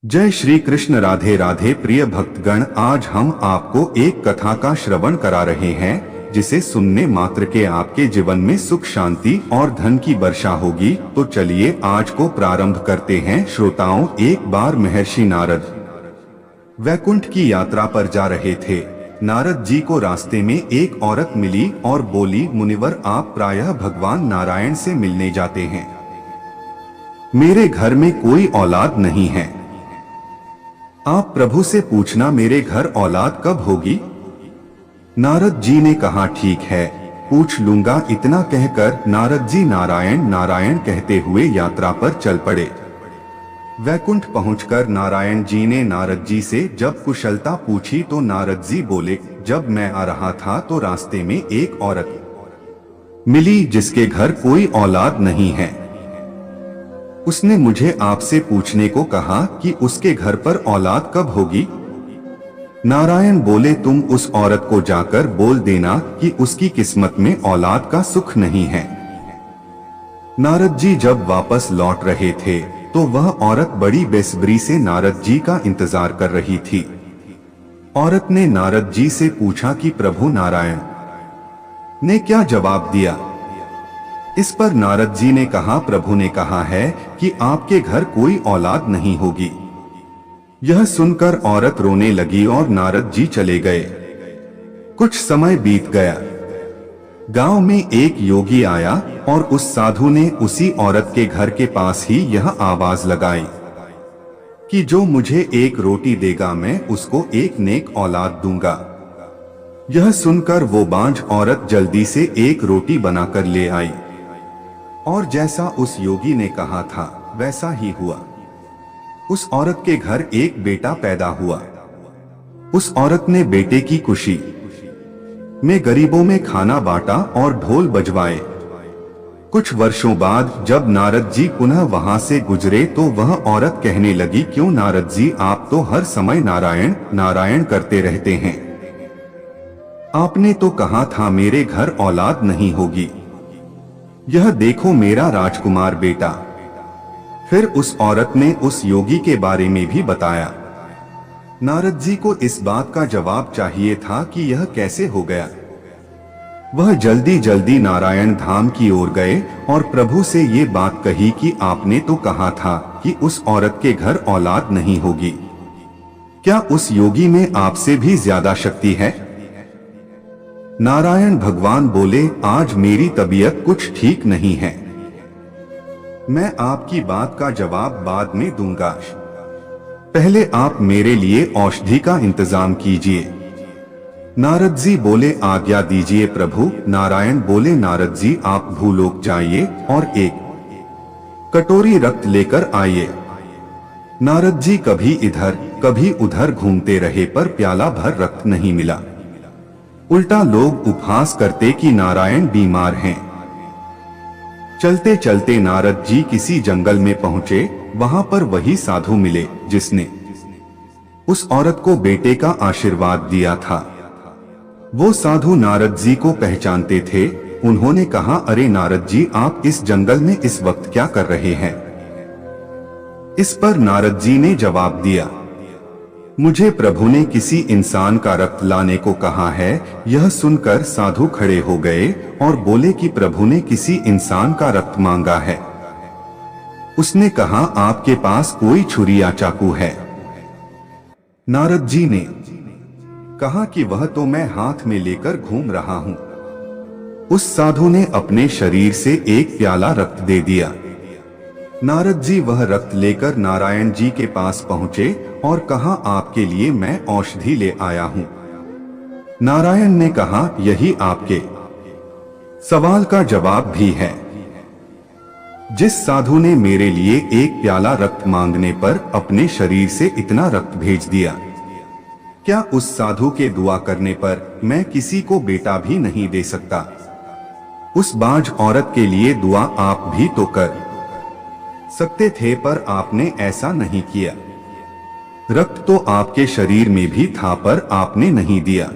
जय श्री कृष्ण। राधे राधे। प्रिय भक्तगण, आज हम आपको एक कथा का श्रवण करा रहे हैं जिसे सुनने मात्र के आपके जीवन में सुख, शांति और धन की वर्षा होगी। तो चलिए आज को प्रारंभ करते हैं। श्रोताओं, एक बार महर्षि नारद वैकुंठ की यात्रा पर जा रहे थे। नारद जी को रास्ते में एक औरत मिली और बोली, मुनिवर, आप प्रायः भगवान नारायण से मिलने जाते हैं। मेरे घर में कोई औलाद नहीं है। आप प्रभु से पूछना मेरे घर औलाद कब होगी। नारद जी ने कहा, ठीक है, पूछ लूंगा। इतना कहकर नारद जी नारायण नारायण कहते हुए यात्रा पर चल पड़े। वैकुंठ पहुंचकर नारायण जी ने नारद जी से जब कुशलता पूछी तो नारद जी बोले, जब मैं आ रहा था तो रास्ते में एक औरत मिली जिसके घर कोई औलाद नहीं है। उसने मुझे आपसे पूछने को कहा कि उसके घर पर औलाद कब होगी। नारायण बोले, तुम उस औरत को जाकर बोल देना कि उसकी किस्मत में औलाद का सुख नहीं है। नारद जी जब वापस लौट रहे थे तो वह औरत बड़ी बेसब्री से नारद जी का इंतजार कर रही थी। औरत ने नारद जी से पूछा कि प्रभु नारायण ने क्या जवाब दिया। इस पर नारद जी ने कहा, प्रभु ने कहा है कि आपके घर कोई औलाद नहीं होगी। यह सुनकर औरत रोने लगी और नारद जी चले गए। कुछ समय बीत गया। गांव में एक योगी आया और उस साधु ने उसी औरत के घर के पास ही यह आवाज लगाई कि जो मुझे एक रोटी देगा मैं उसको एक नेक औलाद दूंगा। यह सुनकर वो बांझ औरत जल्दी से एक रोटी बनाकर ले आई और जैसा उस योगी ने कहा था वैसा ही हुआ। उस औरत के घर एक बेटा पैदा हुआ। उस औरत ने बेटे की खुशी में गरीबों में खाना बांटा और ढोल बजवाए। कुछ वर्षों बाद जब नारद जी पुनः वहां से गुजरे तो वह औरत कहने लगी, क्यों नारद जी, आप तो हर समय नारायण नारायण करते रहते हैं। आपने तो कहा था मेरे घर औलाद नहीं होगी। यह देखो मेरा राजकुमार बेटा। फिर उस औरत ने उस योगी के बारे में भी बताया। नारद जी को इस बात का जवाब चाहिए था कि यह कैसे हो गया। वह जल्दी जल्दी नारायण धाम की ओर गए और प्रभु से ये बात कही कि आपने तो कहा था कि उस औरत के घर औलाद नहीं होगी। क्या उस योगी में आपसे भी ज्यादा शक्ति है। नारायण भगवान बोले, आज मेरी तबीयत कुछ ठीक नहीं है। मैं आपकी बात का जवाब बाद में दूंगा। पहले आप मेरे औषधि औषधि का इंतजाम कीजिए। नारद जी बोले, आज्ञा दीजिए प्रभु। नारायण बोले, नारद जी आप भूलोक जाइए और एक कटोरी रक्त लेकर आइए। नारद जी कभी इधर कभी उधर घूमते रहे पर प्याला भर रक्त नहीं मिला। उल्टा लोग उपहास करते कि नारायण बीमार हैं। चलते चलते नारद जी किसी जंगल में पहुंचे। वहां पर वही साधु मिले जिसने उस औरत को बेटे का आशीर्वाद दिया था। वो साधु नारद जी को पहचानते थे। उन्होंने कहा, अरे नारद जी, आप इस जंगल में इस वक्त क्या कर रहे हैं। इस पर नारद जी ने जवाब दिया, मुझे प्रभु ने किसी इंसान का रक्त लाने को कहा है। यह सुनकर साधु खड़े हो गए और बोले कि प्रभु ने किसी इंसान का रक्त मांगा है। उसने कहा, आपके पास कोई छुरी या चाकू है। नारद जी ने कहा कि वह तो मैं हाथ में लेकर घूम रहा हूं। उस साधु ने अपने शरीर से एक प्याला रक्त दे दिया। नारद जी वह रक्त लेकर नारायण जी के पास पहुंचे और कहा, आपके लिए मैं औषधि ले आया हूं। नारायण ने कहा, यही आपके सवाल का जवाब भी है। जिस साधु ने मेरे लिए एक प्याला रक्त मांगने पर अपने शरीर से इतना रक्त भेज दिया, क्या उस साधु के दुआ करने पर मैं किसी को बेटा भी नहीं दे सकता। उस बांझ औरत के लिए दुआ आप भी तो कर सकते थे, पर आपने ऐसा नहीं किया। रक्त तो आपके शरीर में भी था पर आपने नहीं दिया।